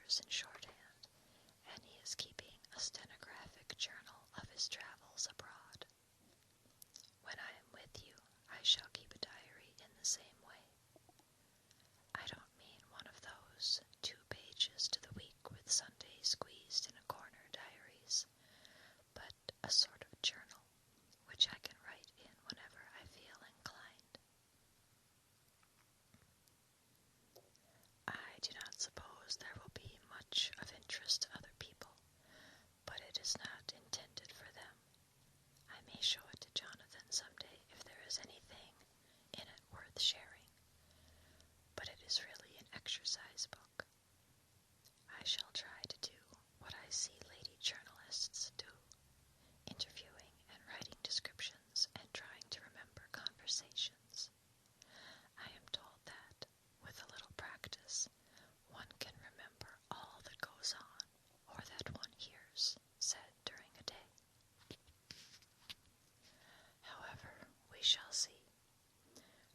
letters in shorthand, and he is keeping a stenographic journal of his travels abroad. When I am with you, I shall keep a diary in the same way. I don't mean one of those 2 pages to the week with Sunday squeezed in a corner diaries, but a sort of journal which I can write in whenever I feel inclined. I do not suppose there will be much of interest to other people, but it is not intended for them. I may show it to Jonathan someday if there is anything in it worth sharing, but it is really an exercise book. I shall try to do what I see lady journalists do, interviewing and writing descriptions and trying to remember conversations. I am told that, with a little practice, one can remember all that goes on, or that one hears, said during a day. However, we shall see.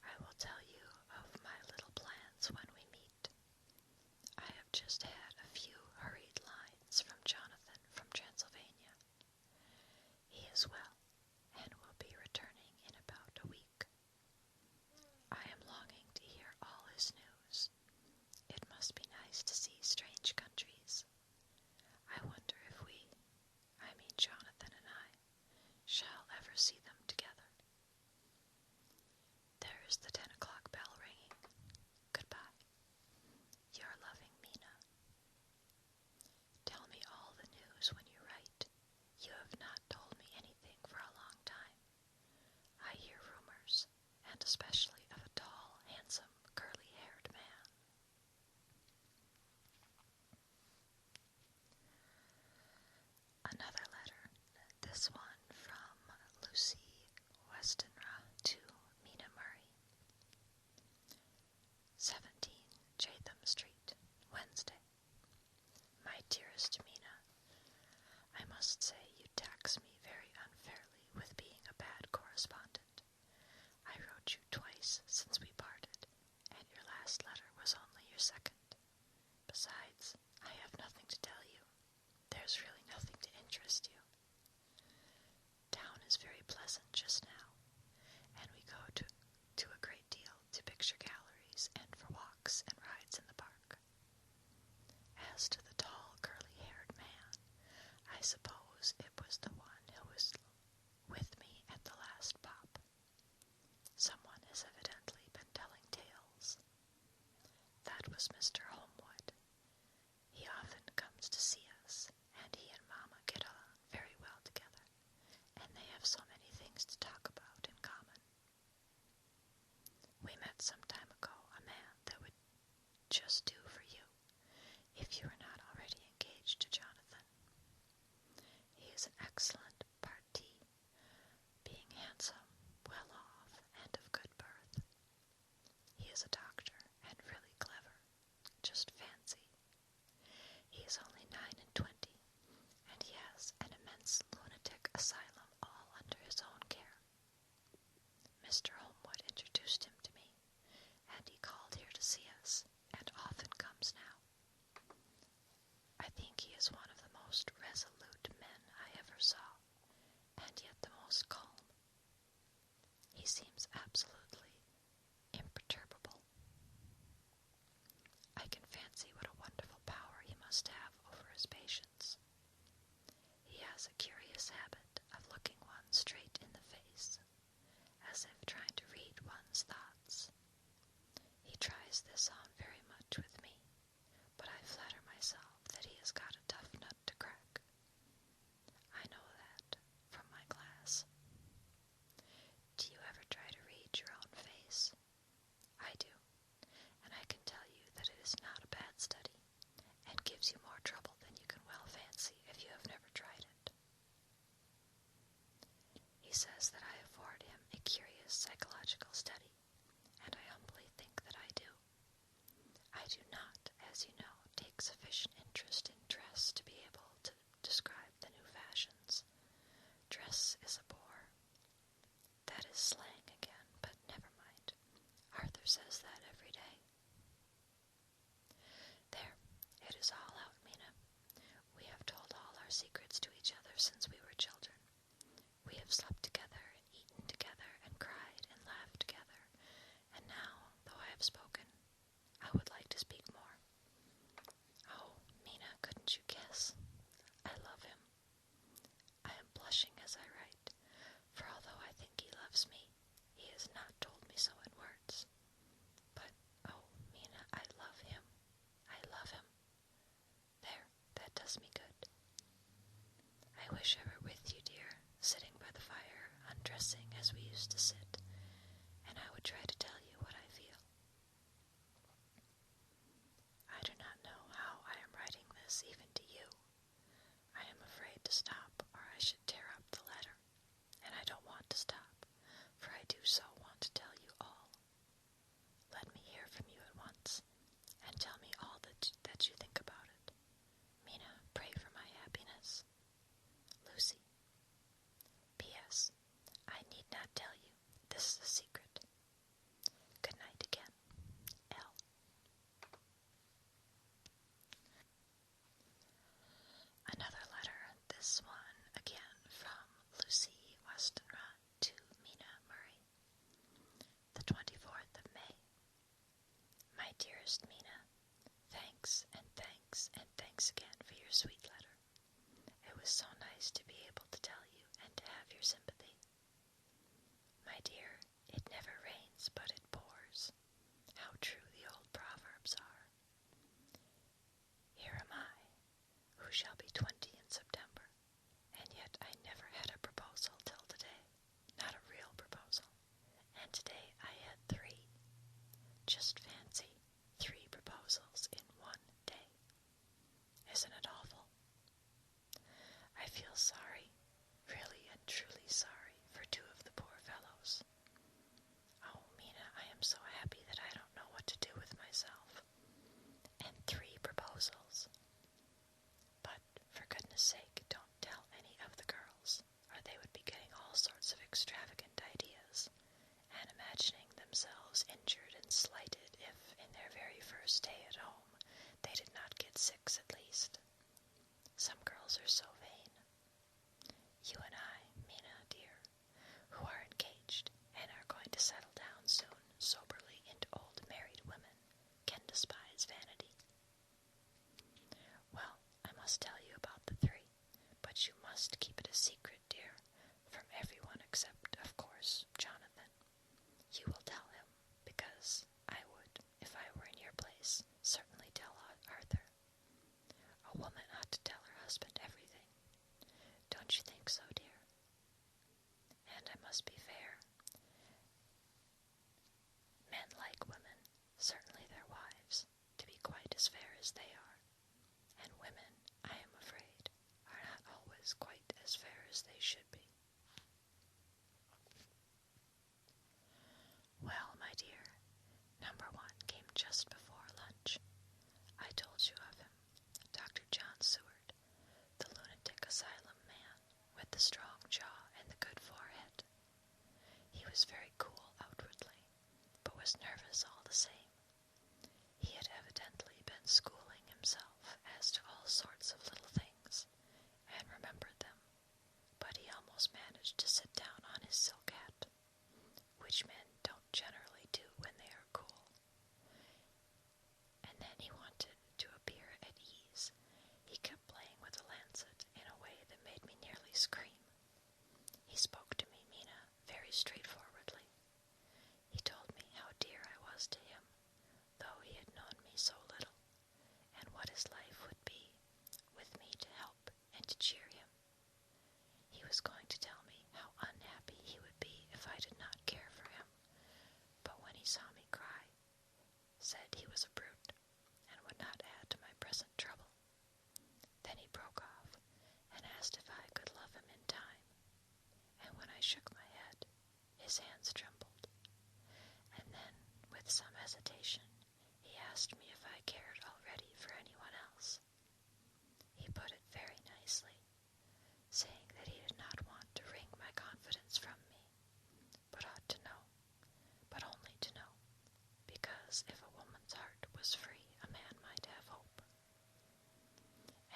I will tell you of my little plans when we meet. I have just had a few hurried lines from Jonathan from Transylvania. He is well, and will be returning in about a week. I am longing to hear all his news. It must be nice to see strange countries. I wonder if Jonathan and I, shall ever see them together. There is the 10 o'clock bell ringing. Goodbye. Your loving Mina. Tell me all the news when you write. You have not told me anything for a long time. I hear rumors, and especially of a tall, handsome, curly-haired man. Another letter, this one from Lucy Westenra to Mina Murray. 17 Chatham Street, Wednesday. My dearest Mina, I must say you tax me very unfairly with being a bad correspondent. I wrote you twice since we parted, and your last letter was only your second. Besides, I have nothing to tell you. There's really nothing to interest you. Town is very pleasant just now, and we go to a great deal to picture galleries and for walks and rides in the park. As to the tall, curly-haired man, I suppose it was the one who was with me at the last pop. Someone has evidently been telling tales. That was Mr. Holmwood. He often comes to see us, and he and Mamma get on very well together, and they have so many things to talk about in common. We met some time ago a man that would just do for you, if you are not already engaged to Jonathan. He is an excellent parti, being handsome, well off, and of good birth. He is a doctor, and really clever, just fancy. He is only 29, and he has an immense lunatic asylum all under his own care. Mr. Holmwood introduced him to me, and he called here to see us, and often comes now. I think he is one of the most resolute men I ever saw, and yet the most calm. He seems absolutely imperturbable. I can fancy what a wonderful power he must have over his patients. He has a curious habit of looking one straight in the face, as if trying to read one's thoughts. He tries this on very much with me, but I flatter myself that he has got a tough nut to crack. I know that from my glass. Do you ever try to read your own face? I do, and I can tell you that it is not a bad study, and gives you more trouble than you can well fancy if you have never tried it. He says that I afford him a curious psychological study, and I humbly think that I do. reminiscing as we used to sit, and I would try to tell you what I feel. I do not know how I am writing this even to you. I am afraid to stop, or I should tear up the letter, and I don't want to stop, for I do so want to tell you all. Let me hear from you at once, and tell me all that you think about it. Mina, pray for my happiness. Lucy. P.S. I need not tell you. This is a secret. Good night again. L. Another letter, this one again from Lucy Westenra to Mina Murray. The 24th of May. My dearest Mina, thanks and thanks and thanks again for your sweet letter. It was so nice to be able to tell you and to have your sympathy. My dear, it never rains but it pours. How true the old proverbs are. Here am I, who shall be 20 in September, and yet I never had a proposal till today, not a real proposal, and today I had 3. Just fancy, 3 proposals in one day. Isn't it awful? I feel sorry, really and truly sorry, for 2 of the poor fellows. Oh, Mina, I am so happy that I don't know what to do with myself. And 3 proposals. But, for goodness sake, don't tell any of the girls, or they would be getting all sorts of extravagant ideas, and imagining themselves injured and slighted if, in their very first day at home, they did not get 6 at least. Some girls are so vain. You and I, Mina, dear, who are engaged and are going to settle down soon soberly into old married women, can despise vanity. Well, I must tell you about the 3, but you must keep it a secret, dear, from everyone except, of course, Jonathan. You will tell him, because I would, if I were in your place, certainly tell Arthur. A woman ought to tell her husband everything. Don't you think so, dear? And I must be fair. Men like women, certainly their wives, to be quite as fair as they are. And women, I am afraid, are not always quite as fair as they should be. Well, my dear, number 1 came just before lunch. I told you of him, Dr. John Seward, the lunatic asylum man, with the strong jaw and the good forehead. He was very cool outwardly, but was nervous all the same. He had evidently been schooling himself as to all sorts of little things, and remembered them, but he almost managed to sit down on his silk hat, which men don't generally do when they are cool. And then he wanted to appear at ease. He kept playing with a lancet in a way that made me nearly scream. He spoke to me, Mina, very straightforwardly. He told me how dear I was to him, though he had known me so little, and what his life would be, with me to help and to cheer him. He was going to tell me how unhappy he would be if I did not care for him, but when he saw me cry, said he was a brute, and would not add to my present trouble. Then he broke off, and asked if I could love him in time, and when I shook my head, his hands trembled. And then, with some hesitation, he asked me if I cared already for anyone else. He put it very nicely, saying that he did not want to wring my confidence from me, but ought to know, but only to know, because if a woman's heart was free, a man might have hope.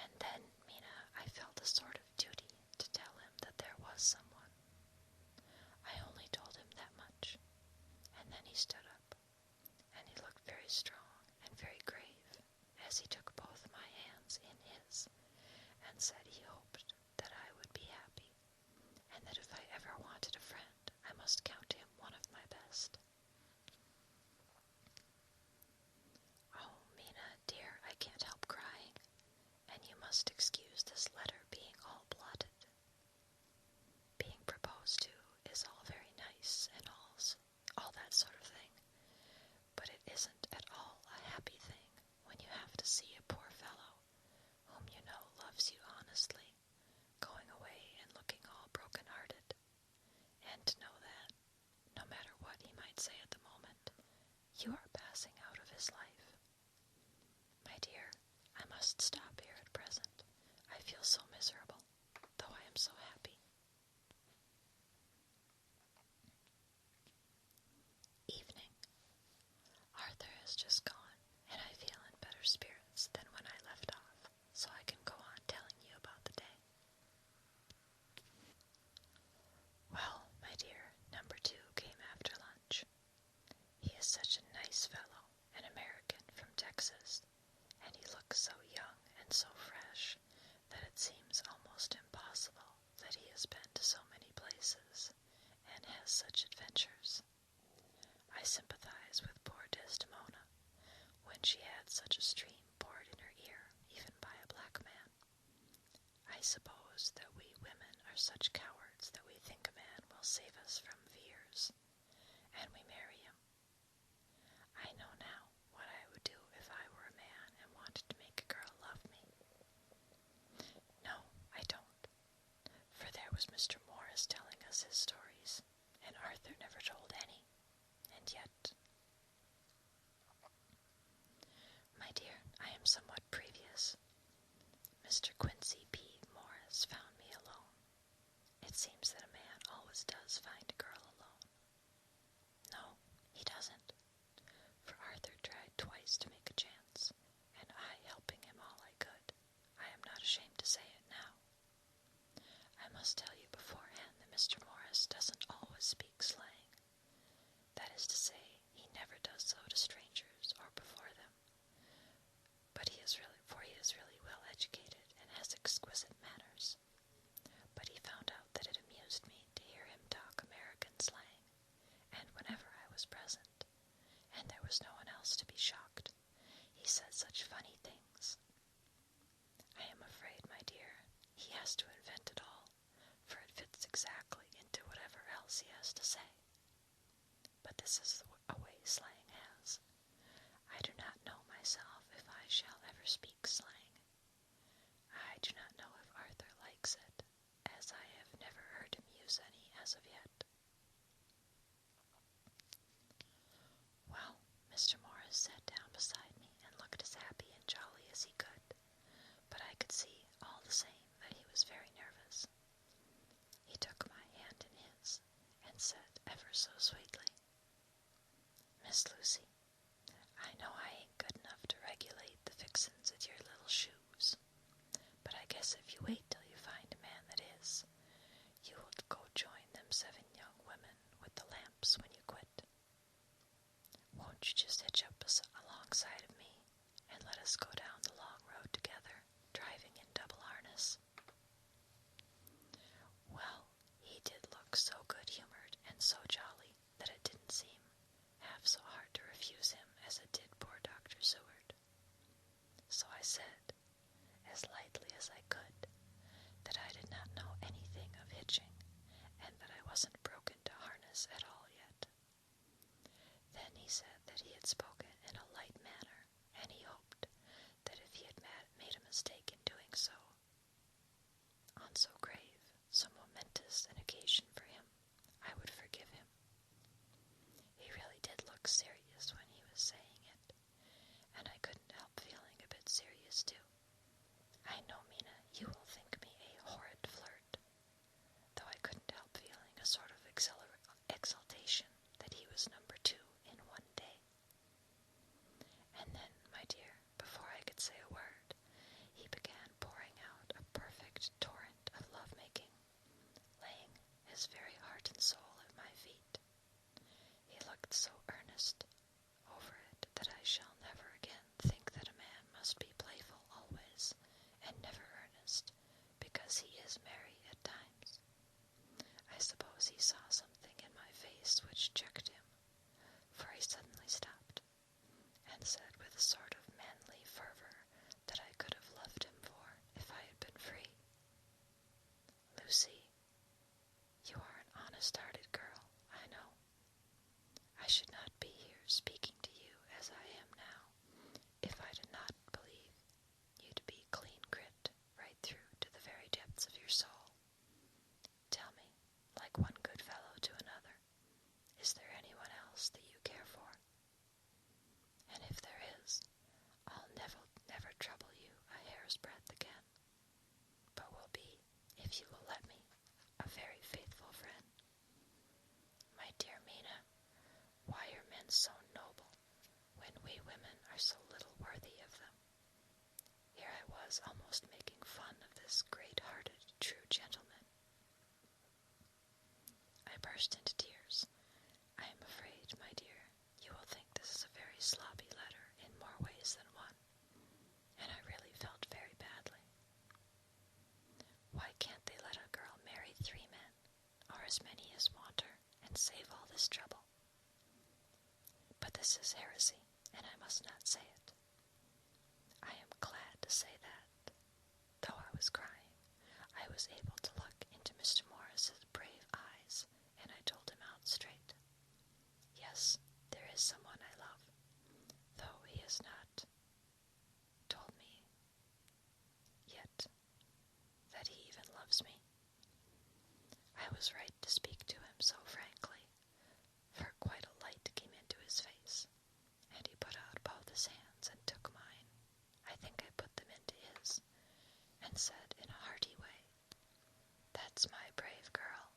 And then, Mina, I felt a sort of duty to tell him that there was someone. I only told him that much, and then he stood up, and he looked very strong and very grave as he took both my hands in his, and said he hoped that I would be happy, and that if I ever wanted a friend, I must count him one of my best. Oh, Mina, dear, I can't help crying, and you must excuse this letter being all blotted. Being proposed to is all see a poor fellow, whom you know loves you honestly, going away and looking all broken-hearted, and to know that, no matter what he might say at the moment, you are passing out of his life. My dear, I must stop here at present. I feel so miserable, though I am so happy. Evening. Arthur has just gone, and I feel in better spirits than when I left off, so I can go on telling you about the day. Well, my dear, number 2 came after lunch. He is such a nice fellow, an American from Texas, and he looks so young and so fresh that it seems almost impossible that he has been to so many places and has such adventures. I sympathize with poor Desdemona when she had such a stream poured in her ear, even by a black man. I suppose that we women are such cowards that we think a man will save us from fears, and we marry him. I know now what I would do if I were a man and wanted to make a girl love me. No, I don't, for there was Mr. Morris telling us his stories, and Arthur never told any, and yet... My dear, I am somewhat previous. Mr. Quincy Morris found me alone. It seems that a man always does find a girl alone. No, he doesn't, for Arthur tried twice to make a chance, and I helping him all I could. I am not ashamed to say it now. I must tell you beforehand that Mr. Morris doesn't always speak slang. That is to say, he never does so to strangers or before them. But he is really well educated and has exquisite manners. But he found out that it amused me to hear him talk American slang, and whenever I was present, and there was no one else to be shocked, he said such funny things. I am afraid, my dear, he has to invent it all, for it fits exactly into whatever else he has to say. But this is a way slang has. I do not know myself if I shall ever speak slang. I do not know if Arthur likes it, as I have never heard him use any as of yet. Well, Mr. Morris sat down beside me and looked as happy and jolly as he could, but I could see all the same that he was very nervous. He took my hand in his and said ever so sweetly, "Miss Lucy, I know I ain't good enough to regulate the fixins at your little shoes, but I guess if you wait till you find a man that is, you will go join them 7 young women with the lamps when you quit. Won't you just hitch up alongside of me, and let us go down the long road together, driving in double harness?" Well, he did look so good-humored and so jolly that it didn't seem half so hard to refuse him as it did poor Dr. Seward. So I said, as lightly as I could, that I did not know anything of hitching, and that I wasn't broken to harness at all yet. Then he said that he had spoken in a light manner, and he hoped that if he had made a mistake in doing so, on so grave, so momentous an occasion for him, I would forgive him. He really did look serious when he was saying it, and I couldn't help feeling a bit serious too. I know, Mina, you will think me a horrid flirt, though I couldn't help feeling a sort of exultation that he was number 2 in one day. And then, my dear, before I could say a word, he began pouring out a perfect torrent of love-making, laying his very heart and soul at my feet. He looked so earnest over it that I shall never again think that a man must be playful always, and never earnest, because he is merry at times. I suppose he saw something in my face which checked him, for he suddenly stopped, and said with a sort of manly fervor that I could have loved him for if I had been free, "Lucy, you are an honest-hearted girl, I know. I should not be here speaking to you as I am now, if I did not believe are so little worthy of them. Here I was almost making fun of this great-hearted, true gentleman. I burst into tears. I am afraid, my dear, you will think this is a very sloppy letter in more ways than one, and I really felt very badly. Why can't they let a girl marry 3 men, or as many as want her, and save all this trouble? But this is heresy, and I must not say it. I am glad to say that, though I was crying, I was able to look into Mr. Morris's brave eyes, and I told him out straight. Yes, there is someone I love, though he has not told me yet that he even loves me. I was right to speak to him so frankly, for quite a light came into his face, and he put out both his hands and took mine. I think I put them into his, and said in a hearty way, "That's my brave girl.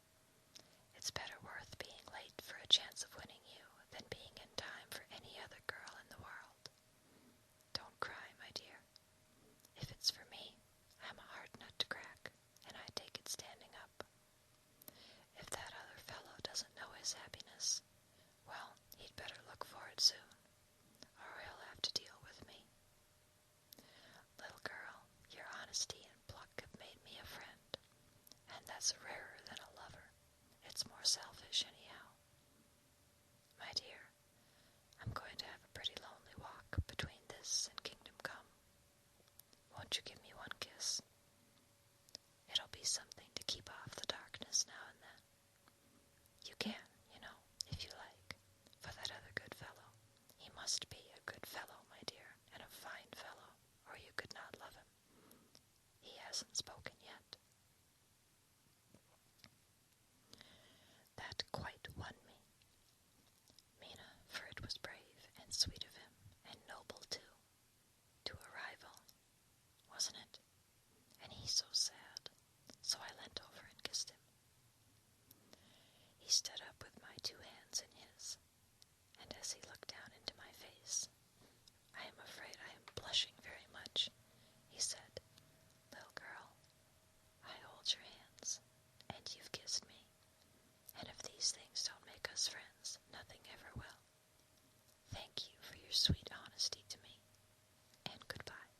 It's better worth being late for a chance of winning you than being in time for any other girl in the world. Don't cry, my dear. If it's for me, I'm a hard nut to crack, and I take it standing up. If that other fellow doesn't know his happiness, well, he'd better look for it soon, or he'll have to deal with me. Little girl, your honesty and pluck have made me a friend, and that's rarer than a lover. It's more selfish, anyhow. My dear, I'm going to have a pretty lonely walk between this and Kingdom Come. Won't you give me one kiss? It'll be something to keep off the darkness now and then. You can, you know, if you like, for that other good fellow. He must be a good fellow, my dear, and a fine fellow, or you could not love him. He hasn't spoken yet." That quite won me. Mina, for it was brave and sweet of him, and noble too, to a rival, wasn't it? And he so sad, so I leant over and kissed him. He stood up with my 2 hands in his, and as he looked down into my face, "I am afraid I am blushing very much," he said. "Little girl, I hold your hands, and you've kissed me, and if these things don't make us friends, nothing ever will. Thank you for your sweet honesty to me, and goodbye."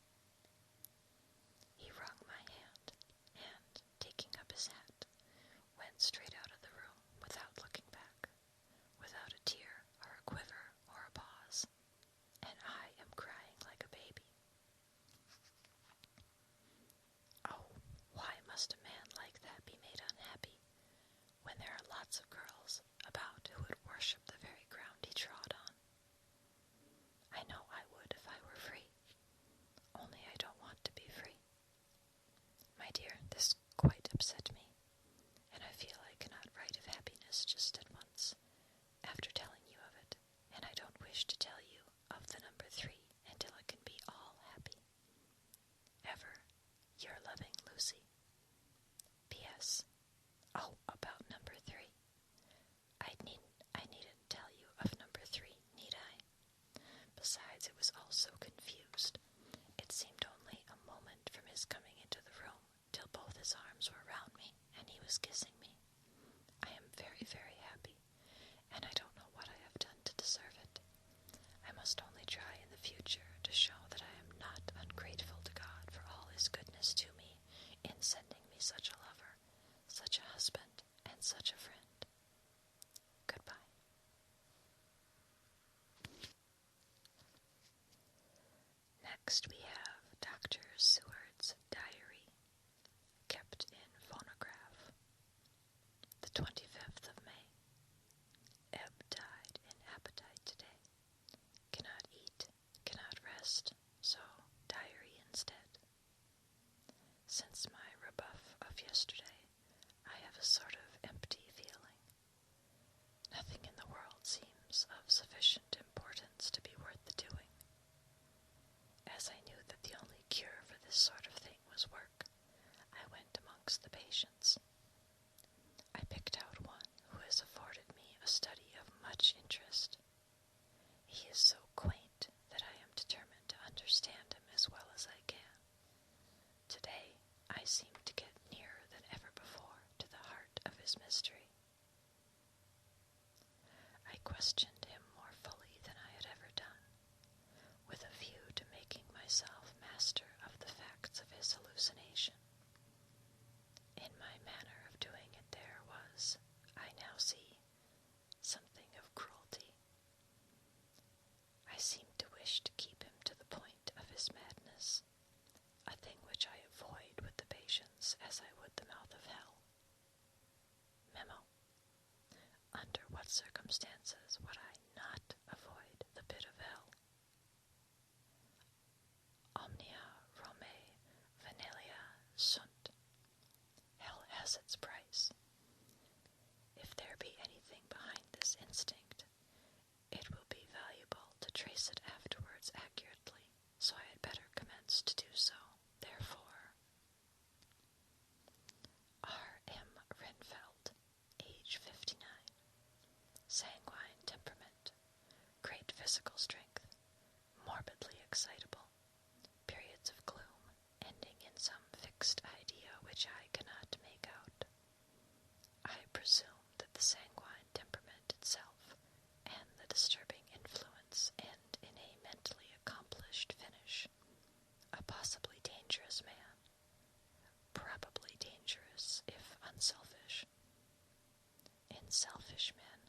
He wrung my hand, and, taking up his hat, went straight out of the room without looking back, without a tear or a quiver or a pause, and I am crying like a baby. Oh, why must a man like that be made unhappy, when there are lots of girls about who would worship the very ground he trod on? I know I would if I were free, only I don't want to be free. My dear, this quite upset me, and I feel I cannot write of happiness just at once, after telling you of it, and I don't wish to tell you of the number 3 until it can be all happy. Ever, your loving Lucy. P.S. Oh, about number 3. I needn't tell you of number 3, need I? Besides, it was all so confused. It seemed only a moment from his coming into the room till both his arms were round me, and he was kissing me. I am very, very happy, and I don't know what I have done to deserve it. I must only try in the future to show that I am not ungrateful to God for all his goodness to me in sending me such a lover, such a husband, and such a friend. Goodbye. Next we have Dr. Seward's diary, kept in phonograph. The 25th of May. Ebb died in appetite today. Cannot eat, cannot rest, so diary instead. Since my rebuff of yesterday, I have a sort of empty feeling. Nothing in the world seems of sufficient importance to be worth the doing. As I knew that the only cure for this sort of thing was work, I went amongst the patients. I picked out one who has afforded me a study of much interest. He is so quaint that I am determined understand him as well as I can. Today, I seem to get nearer than ever before to the heart of his mystery. I questioned him more fully than I had ever done, with a view to making myself master of the facts of his hallucination. In my manner of doing it there was, I now see, something of cruelty. I seemed to wish to keep him to the point of his madness, a thing which I avoid with the patience as I would the mouth of hell. Memo. Under what circumstances would I not avoid the pit of hell? Omnia Rome Venelia sunt. Hell has its price. If there be anything behind this instinct, it will be valuable to trace it afterwards accurately, so I had better commence to do so. Therefore, R.M. Renfield, age 59, sanguine temperament, great physical strength, morbidly excitable, periods of gloom, ending in some fixed idea which I cannot make out. I presume that the sanguine temperament itself and the disturbing influence end in a mentally accomplished finish. A possibly dangerous man, probably dangerous if unselfish. In selfish men,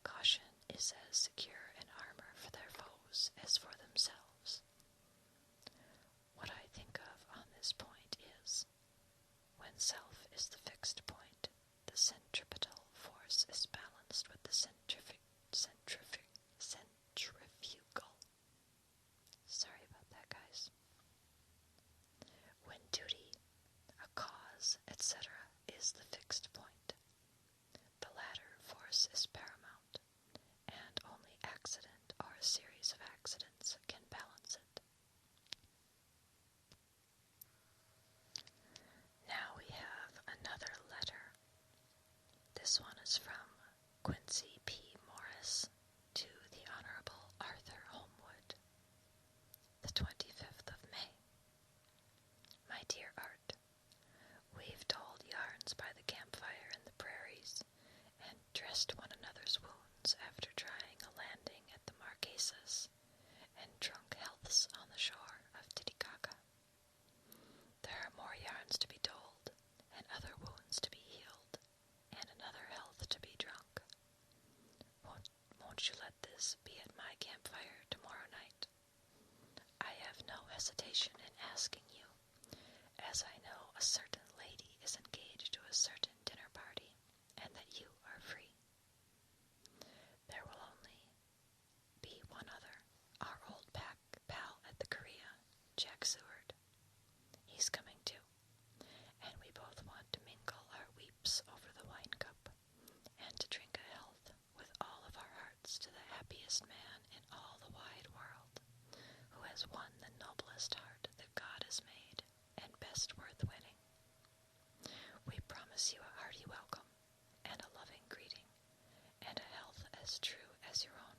caution is as secure an armor for their foes as for themselves. What I think of on this point is, when self is the fixed point, the centripetal force is balanced with the centrifugal. Sorry about that, guys. When duty, a cause, etc. is the fixed point, the latter force is paramount, and only accident or a series of accidents can balance it. Now we have another letter. This one is from Quincy P. Morris to the Honorable Arthur Holmwood, the 25th of May. My dear Art, we've told yarns by the campfire in the prairies, and dressed one another's wounds after trying a landing at the Marquesas, and drunk healths on the shore of Titicaca. There are more yarns to be told, and other wounds to be healed, and another health to be drunk. Won't you let this be at my campfire tomorrow night? I have no hesitation in asking you, as I know a certain lady is engaged to a certain dinner party, and that you are free. There will only be one other, our old pal at the Korea, Jack Seward. He's coming too, and we both want to mingle our weeps over the wine cup, and to drink a health with all of our hearts to the happiest man in all the wide world, who has won the noblest heart that God has made, and best worth winning. We promise you a hearty welcome, and a loving greeting, and a health as true as your own